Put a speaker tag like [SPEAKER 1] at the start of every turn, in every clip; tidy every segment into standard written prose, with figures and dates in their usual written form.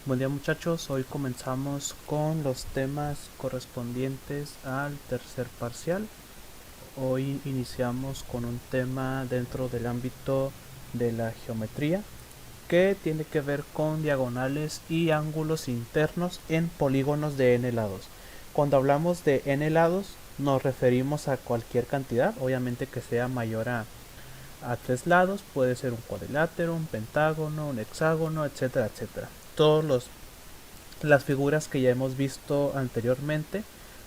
[SPEAKER 1] Buen día muchachos, hoy comenzamos con los temas correspondientes al tercer parcial. Hoy iniciamos con un tema dentro del ámbito de la geometría que tiene que ver con diagonales y ángulos internos en polígonos de n lados. Cuando hablamos de n lados nos referimos a cualquier cantidad, obviamente que sea mayor a 3 lados, puede ser un cuadrilátero, un pentágono, un hexágono, etcétera, etcétera. Las figuras que ya hemos visto anteriormente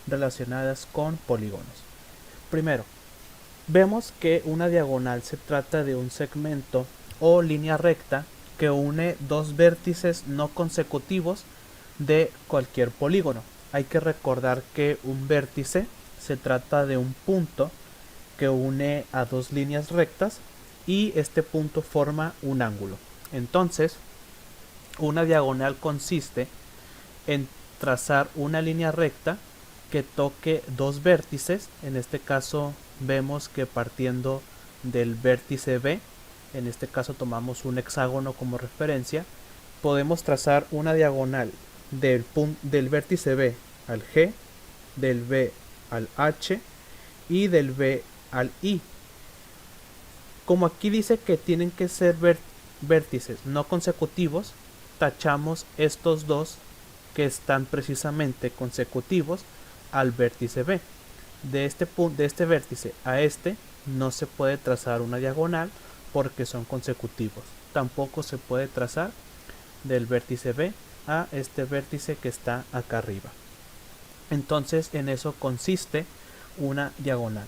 [SPEAKER 1] relacionadas con polígonos. Primero, vemos que una diagonal se trata de un segmento o línea recta que une dos vértices no consecutivos de cualquier polígono. Hay que recordar que un vértice se trata de un punto que une a dos líneas rectas y este punto forma un ángulo. Entonces, una diagonal consiste en trazar una línea recta que toque dos vértices. En este caso vemos que partiendo del vértice B, en este caso tomamos un hexágono como referencia, podemos trazar una diagonal del vértice B al G, del B al H y del B al I. Como aquí dice que tienen que ser vértices no consecutivos, tachamos estos dos que están precisamente consecutivos al vértice B. De este vértice a este no se puede trazar una diagonal porque son consecutivos. Tampoco se puede trazar del vértice B a este vértice que está acá arriba. Entonces en eso consiste una diagonal.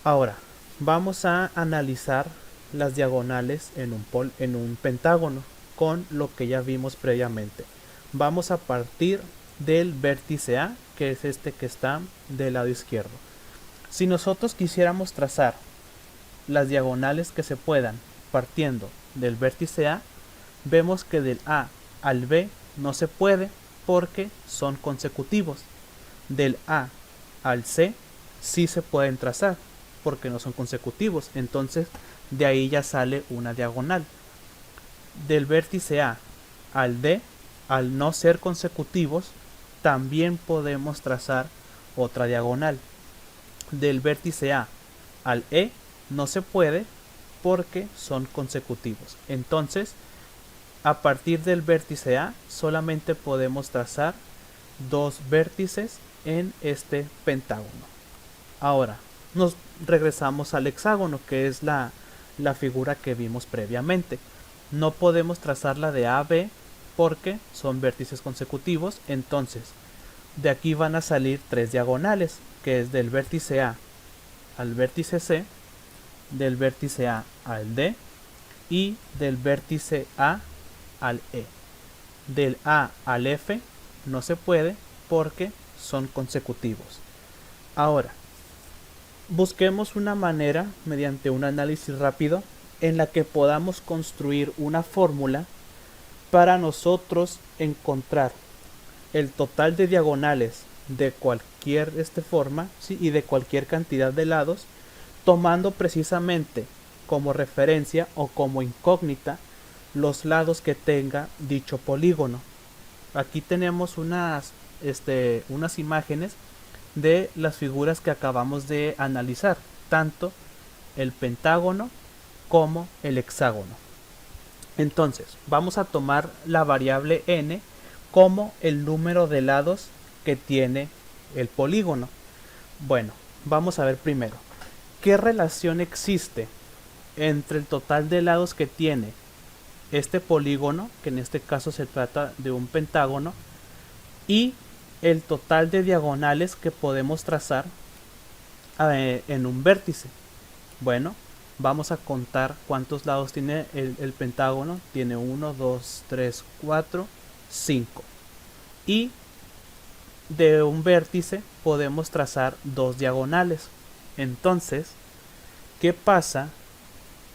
[SPEAKER 1] Ahora vamos a analizar las diagonales en un pentágono con lo que ya vimos previamente. Vamos a partir del vértice A, que es este que está del lado izquierdo. Si nosotros quisiéramos trazar las diagonales que se puedan partiendo del vértice A, vemos que del A al B no se puede porque son consecutivos. Del A al C sí se pueden trazar porque no son consecutivos. Entonces de ahí ya sale una diagonal. Del vértice A al D, al no ser consecutivos, también podemos trazar otra diagonal. Del vértice A al E no se puede porque son consecutivos. Entonces, a partir del vértice A solamente podemos trazar dos vértices en este pentágono. Ahora, nos regresamos al hexágono, que es la figura que vimos previamente. No podemos trazarla de A a B porque son vértices consecutivos. Entonces, de aquí van a salir tres diagonales, que es del vértice A al vértice C, del vértice A al D y del vértice A al E. Del A al F no se puede porque son consecutivos. Ahora, busquemos una manera, mediante un análisis rápido, en la que podamos construir una fórmula para nosotros encontrar el total de diagonales de cualquier forma, ¿sí? Y de cualquier cantidad de lados, tomando precisamente como referencia o como incógnita los lados que tenga dicho polígono. Aquí tenemos unas imágenes de las figuras que acabamos de analizar, tanto el pentágono como el hexágono. Entonces, vamos a tomar la variable n como el número de lados que tiene el polígono. Bueno, vamos a ver primero, ¿qué relación existe entre el total de lados que tiene este polígono, que en este caso se trata de un pentágono, y el total de diagonales que podemos trazar en un vértice? Bueno, vamos a contar cuántos lados tiene el pentágono. Tiene 1, 2, 3, 4, 5. Y de un vértice podemos trazar dos diagonales. Entonces, ¿qué pasa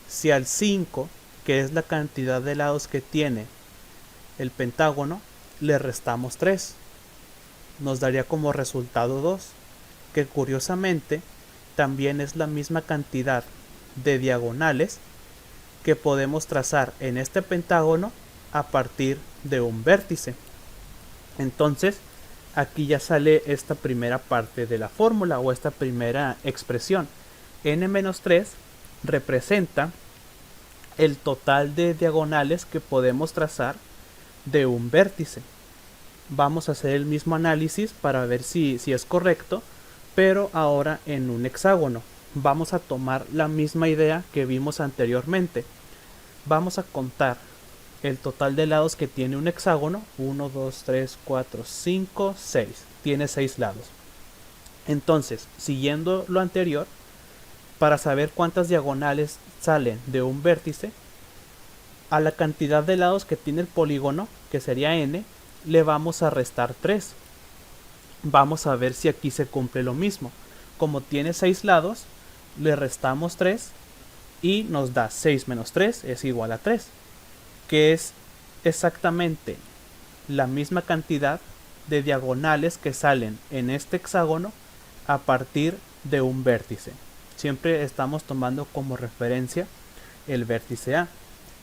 [SPEAKER 1] si al 5, que es la cantidad de lados que tiene el pentágono, le restamos 3? Nos daría como resultado 2, que curiosamente también es la misma cantidad de diagonales que podemos trazar en este pentágono a partir de un vértice. Entonces aquí ya sale esta primera parte de la fórmula o esta primera expresión. n-3 representa el total de diagonales que podemos trazar de un vértice. Vamos a hacer el mismo análisis para ver si es correcto, pero ahora en un hexágono. Vamos a tomar la misma idea que vimos anteriormente. Vamos a contar el total de lados que tiene un hexágono. 1, 2, 3, 4, 5, 6. Tiene 6 lados. Entonces, siguiendo lo anterior, para saber cuántas diagonales salen de un vértice, a la cantidad de lados que tiene el polígono, que sería n, le vamos a restar 3. Vamos a ver si aquí se cumple lo mismo. Como tiene 6 lados, le restamos 3 y nos da 6 menos 3 es igual a 3, que es exactamente la misma cantidad de diagonales que salen en este hexágono a partir de un vértice. Siempre estamos tomando como referencia el vértice A.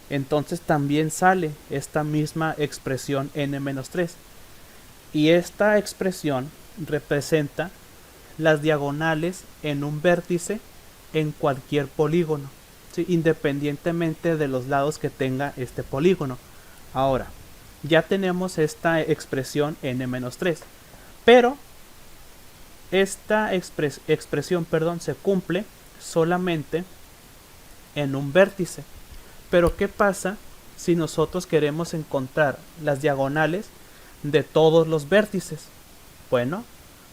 [SPEAKER 1] Entonces también sale esta misma expresión n-3. Y esta expresión representa las diagonales en un vértice en cualquier polígono, ¿sí? Independientemente de los lados que tenga este polígono. Ahora, ya tenemos esta expresión n-3. Pero esta expresión se cumple solamente en un vértice. Pero ¿qué pasa si nosotros queremos encontrar las diagonales de todos los vértices? Bueno,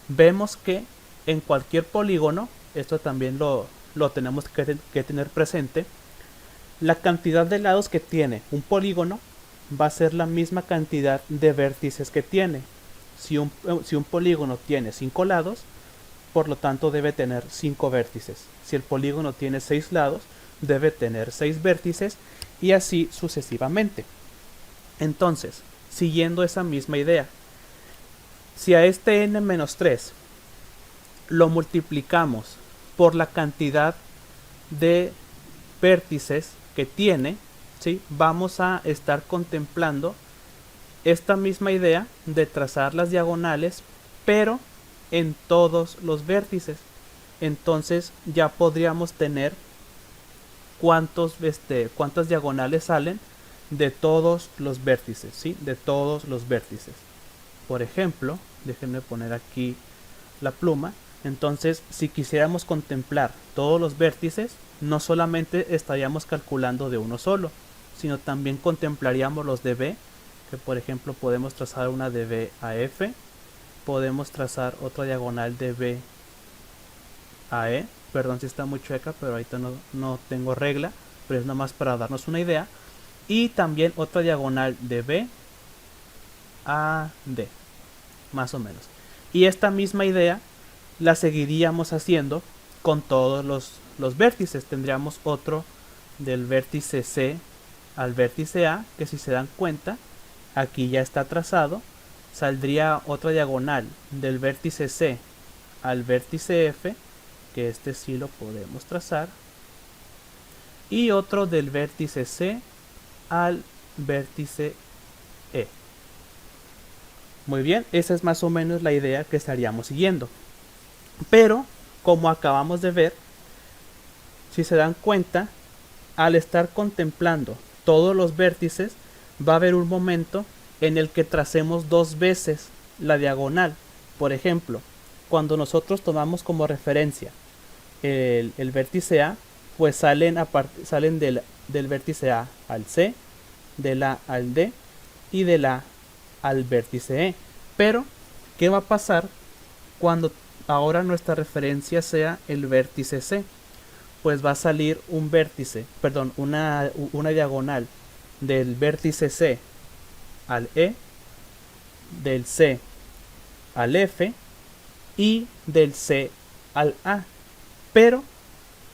[SPEAKER 1] vemos que en cualquier polígono, esto también lo tenemos que tener presente, la cantidad de lados que tiene un polígono va a ser la misma cantidad de vértices que tiene. Si un polígono tiene 5 lados, por lo tanto debe tener 5 vértices. Si el polígono tiene 6 lados, debe tener 6 vértices y así sucesivamente. Entonces, siguiendo esa misma idea, si a este n-3 lo multiplicamos por la cantidad de vértices que tiene, ¿sí? Vamos a estar contemplando esta misma idea de trazar las diagonales, pero en todos los vértices. Entonces ya podríamos tener cuántas diagonales salen de todos los vértices, ¿sí? De todos los vértices. Por ejemplo, déjenme poner aquí la pluma. Entonces, si quisiéramos contemplar todos los vértices, no solamente estaríamos calculando de uno solo, sino también contemplaríamos los de B, que por ejemplo podemos trazar una de B a F, podemos trazar otra diagonal de B a E, perdón si está muy chueca, pero ahorita no tengo regla, pero es nomás para darnos una idea, y también otra diagonal de B a D, más o menos. Y esta misma idea la seguiríamos haciendo con todos los vértices. Tendríamos otro del vértice C al vértice A, que si se dan cuenta, aquí ya está trazado. Saldría otra diagonal del vértice C al vértice F, que este sí lo podemos trazar, y otro del vértice C al vértice E. Muy bien, esa es más o menos la idea que estaríamos siguiendo. Pero, como acabamos de ver, si se dan cuenta, al estar contemplando todos los vértices, va a haber un momento en el que tracemos 2 veces la diagonal. Por ejemplo, cuando nosotros tomamos como referencia el vértice A, pues salen del vértice A al C, del A al D y del A al vértice E. Pero, ¿qué va a pasar cuando ahora nuestra referencia sea el vértice C? Pues va a salir una diagonal del vértice C al E, del C al F y del C al A. Pero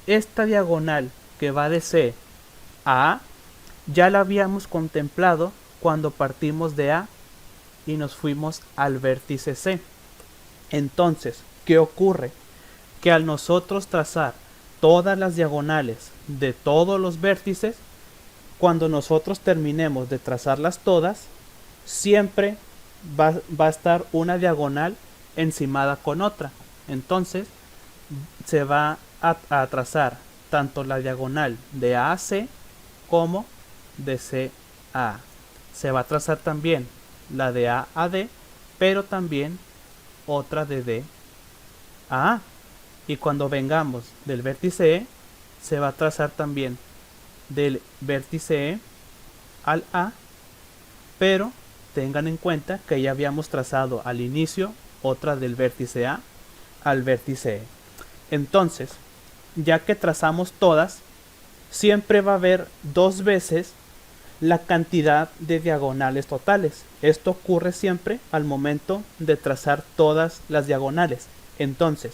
[SPEAKER 1] esta diagonal que va de C a A ya la habíamos contemplado cuando partimos de A y nos fuimos al vértice C. Entonces, ¿qué ocurre? Que al nosotros trazar todas las diagonales de todos los vértices, cuando nosotros terminemos de trazarlas todas, siempre va a estar una diagonal encimada con otra. Entonces se va a trazar tanto la diagonal de A a C como de C a A. Se va a trazar también la de A a D, pero también otra de D a A. Y cuando vengamos del vértice E, se va a trazar también del vértice E al A, pero tengan en cuenta que ya habíamos trazado al inicio otra del vértice A al vértice E. Entonces, ya que trazamos todas, siempre va a haber dos veces la cantidad de diagonales totales. Esto ocurre siempre al momento de trazar todas las diagonales. Entonces,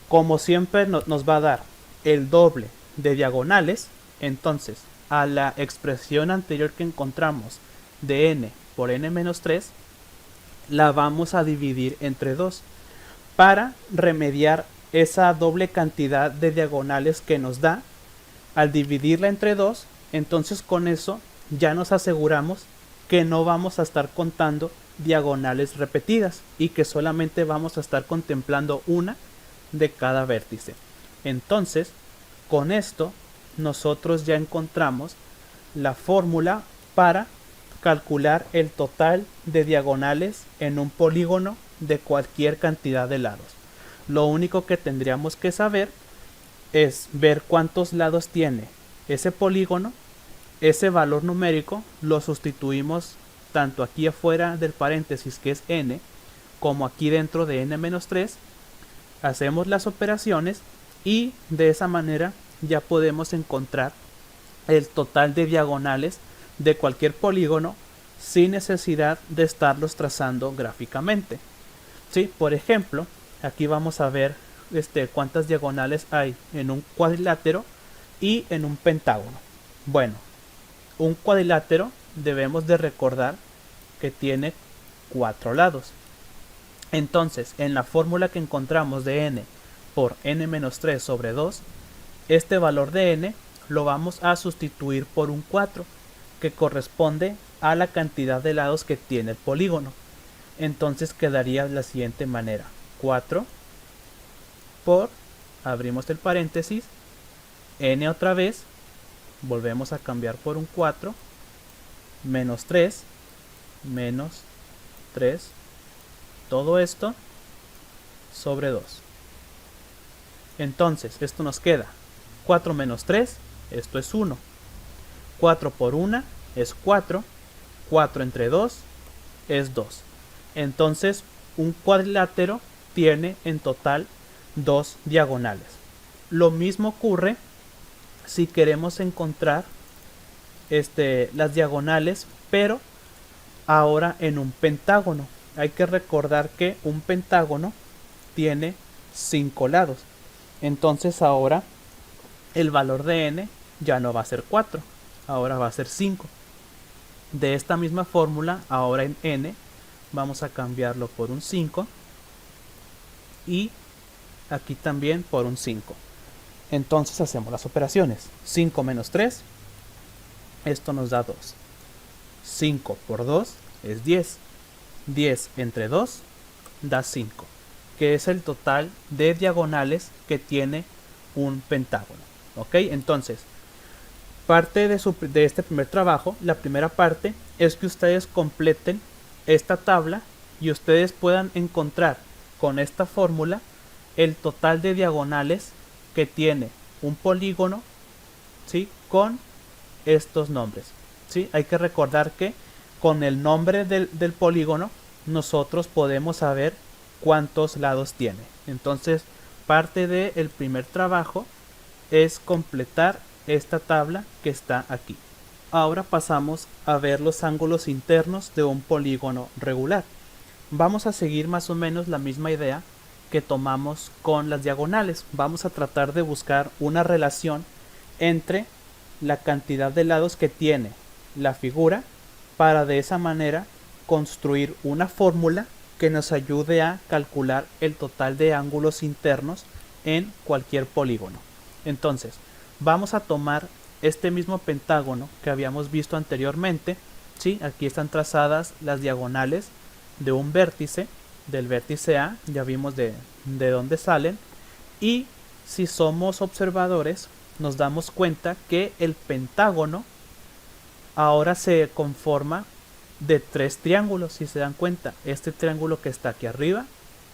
[SPEAKER 1] como siempre nos va a dar el doble de diagonales, entonces a la expresión anterior que encontramos de n por n-3 la vamos a dividir entre 2 para remediar esa doble cantidad de diagonales que nos da. Al dividirla entre 2, entonces con eso ya nos aseguramos que no vamos a estar contando diagonales repetidas y que solamente vamos a estar contemplando una de cada vértice. Entonces, con esto nosotros ya encontramos la fórmula para calcular el total de diagonales en un polígono de cualquier cantidad de lados. Lo único que tendríamos que saber es ver cuántos lados tiene ese polígono. Ese valor numérico lo sustituimos tanto aquí afuera del paréntesis, que es n, como aquí dentro de n-3. Hacemos las operaciones y de esa manera ya podemos encontrar el total de diagonales de cualquier polígono sin necesidad de estarlos trazando gráficamente. ¿Sí? Por ejemplo, aquí vamos a ver cuántas diagonales hay en un cuadrilátero y en un pentágono. Bueno, un cuadrilátero debemos de recordar que tiene 4 lados. Entonces, en la fórmula que encontramos de n por n-3 sobre 2, este valor de n lo vamos a sustituir por un 4, que corresponde a la cantidad de lados que tiene el polígono. Entonces quedaría de la siguiente manera: 4 por, abrimos el paréntesis, n otra vez, volvemos a cambiar por un 4, menos 3, menos 3, todo esto sobre 2. Entonces, esto nos queda 4 menos 3, esto es 1. 4 por 1 es 4. 4 entre 2 es 2. Entonces, un cuadrilátero tiene en total 2 diagonales. Lo mismo ocurre si queremos encontrar las diagonales, pero ahora en un pentágono. Hay que recordar que un pentágono tiene 5 lados. Entonces ahora el valor de n ya no va a ser 4, ahora va a ser 5. De esta misma fórmula, ahora en n vamos a cambiarlo por un 5 y aquí también por un 5. Entonces hacemos las operaciones. 5 menos 3, esto nos da 2. 5 por 2 es 10. 10 entre 2 da 5, que es el total de diagonales que tiene un pentágono. ¿Ok? Entonces, parte de este primer trabajo, la primera parte es que ustedes completen esta tabla y ustedes puedan encontrar con esta fórmula el total de diagonales que tiene un polígono, ¿sí?, con estos nombres. ¿Sí? Hay que recordar que con el nombre del polígono nosotros podemos saber cuántos lados tiene. Entonces, parte del primer trabajo es completar esta tabla que está aquí. Ahora pasamos a ver los ángulos internos de un polígono regular. Vamos a seguir más o menos la misma idea que tomamos con las diagonales. Vamos a tratar de buscar una relación entre la cantidad de lados que tiene la figura para de esa manera construir una fórmula que nos ayude a calcular el total de ángulos internos en cualquier polígono. Entonces, vamos a tomar este mismo pentágono que habíamos visto anteriormente, ¿sí? Aquí están trazadas las diagonales de un vértice, del vértice A, ya vimos de dónde salen, y si somos observadores nos damos cuenta que el pentágono ahora se conforma de 3 triángulos, si se dan cuenta, este triángulo que está aquí arriba,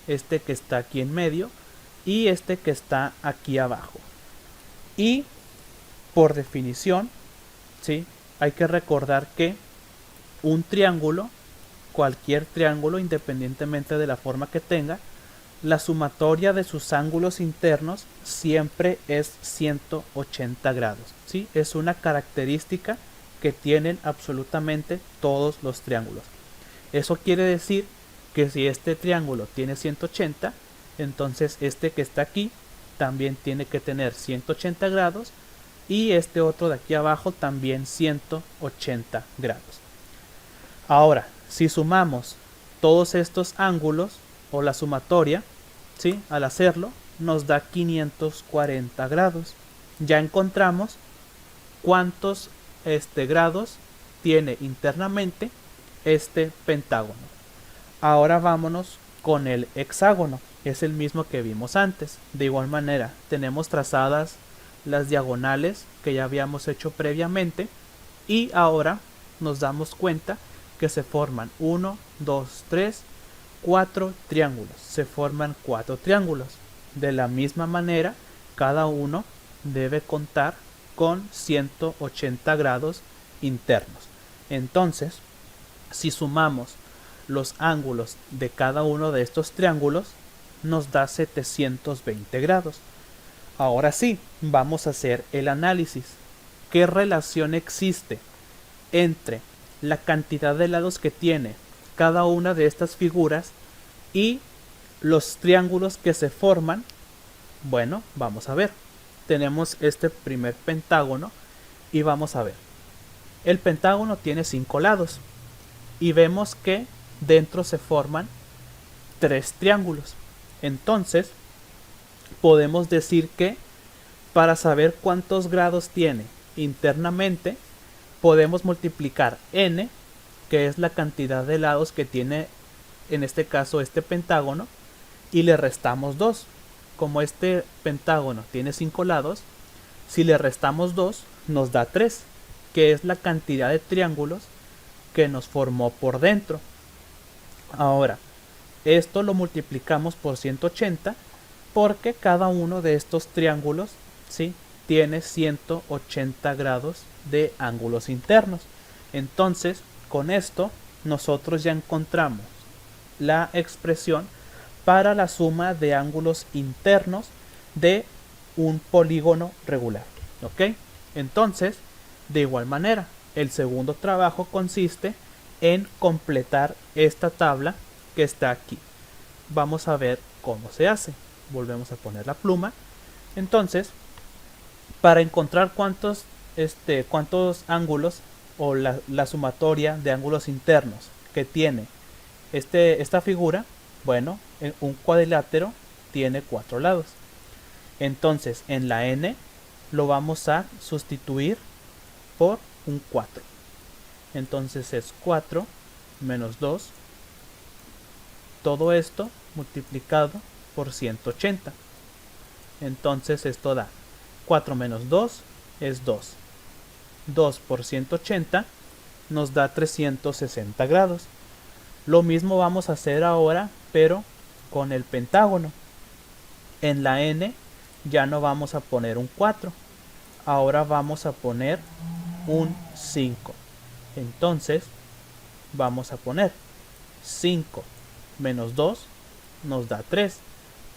[SPEAKER 1] este que está aquí en medio y este que está aquí abajo. Y por definición, ¿sí? Hay que recordar que un triángulo, cualquier triángulo, independientemente de la forma que tenga, la sumatoria de sus ángulos internos siempre es 180 grados, ¿sí? Es una característica que tienen absolutamente todos los triángulos. Eso quiere decir que si este triángulo tiene 180, entonces este que está aquí también tiene que tener 180 grados y este otro de aquí abajo también 180 grados. Ahora, si sumamos todos estos ángulos o la sumatoria, ¿sí? Al hacerlo nos da 540 grados. Ya encontramos cuántos grados tiene internamente este pentágono. Ahora vámonos con el hexágono, es el mismo que vimos antes. De igual manera tenemos trazadas las diagonales que ya habíamos hecho previamente y ahora nos damos cuenta que se forman 1, 2, 3, 4 triángulos. Se forman 4 triángulos. De la misma manera, cada uno debe contar con 180 grados internos. Entonces, si sumamos los ángulos de cada uno de estos triángulos, nos da 720 grados. Ahora sí, vamos a hacer el análisis. ¿Qué relación existe entre la cantidad de lados que tiene cada una de estas figuras y los triángulos que se forman? Bueno, vamos a ver. Tenemos este primer pentágono y vamos a ver. El pentágono tiene 5 lados y vemos que dentro se forman 3 triángulos. Entonces, podemos decir que para saber cuántos grados tiene internamente, podemos multiplicar n, que es la cantidad de lados que tiene en este caso este pentágono, y le restamos 2. Como este pentágono tiene 5 lados, si le restamos 2 nos da 3, que es la cantidad de triángulos que nos formó por dentro. Ahora, esto lo multiplicamos por 180 porque cada uno de estos triángulos, ¿sí?, tiene 180 grados de ángulos internos. Entonces, con esto nosotros ya encontramos la expresión para la suma de ángulos internos de un polígono regular. ¿Ok? Entonces, de igual manera, el segundo trabajo consiste en completar esta tabla que está aquí. Vamos a ver cómo se hace. Volvemos a poner la pluma. Entonces, para encontrar cuántos ángulos o la sumatoria de ángulos internos que tiene esta figura, bueno, un cuadrilátero tiene 4 lados. Entonces, en la n lo vamos a sustituir por un 4. Entonces es 4 menos 2. Todo esto multiplicado por 180. Entonces esto da 4 menos 2 es 2. 2 por 180 nos da 360 grados. Lo mismo vamos a hacer ahora, pero con el pentágono. En la n ya no vamos a poner un 4. Ahora vamos a poner un 5. Entonces vamos a poner 5 menos 2 nos da 3.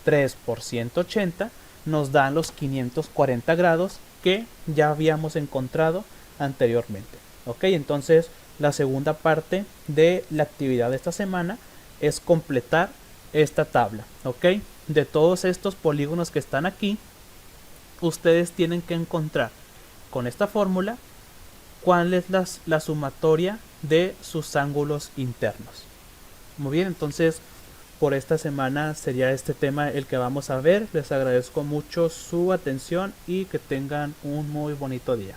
[SPEAKER 1] 3 por 180 nos dan los 540 grados que ya habíamos encontrado anteriormente. Ok, entonces la segunda parte de la actividad de esta semana es completar esta tabla. Ok, de todos estos polígonos que están aquí, ustedes tienen que encontrar con esta fórmula cuál es la sumatoria de sus ángulos internos. Muy bien, entonces por esta semana sería este tema el que vamos a ver. Les agradezco mucho su atención y que tengan un muy bonito día.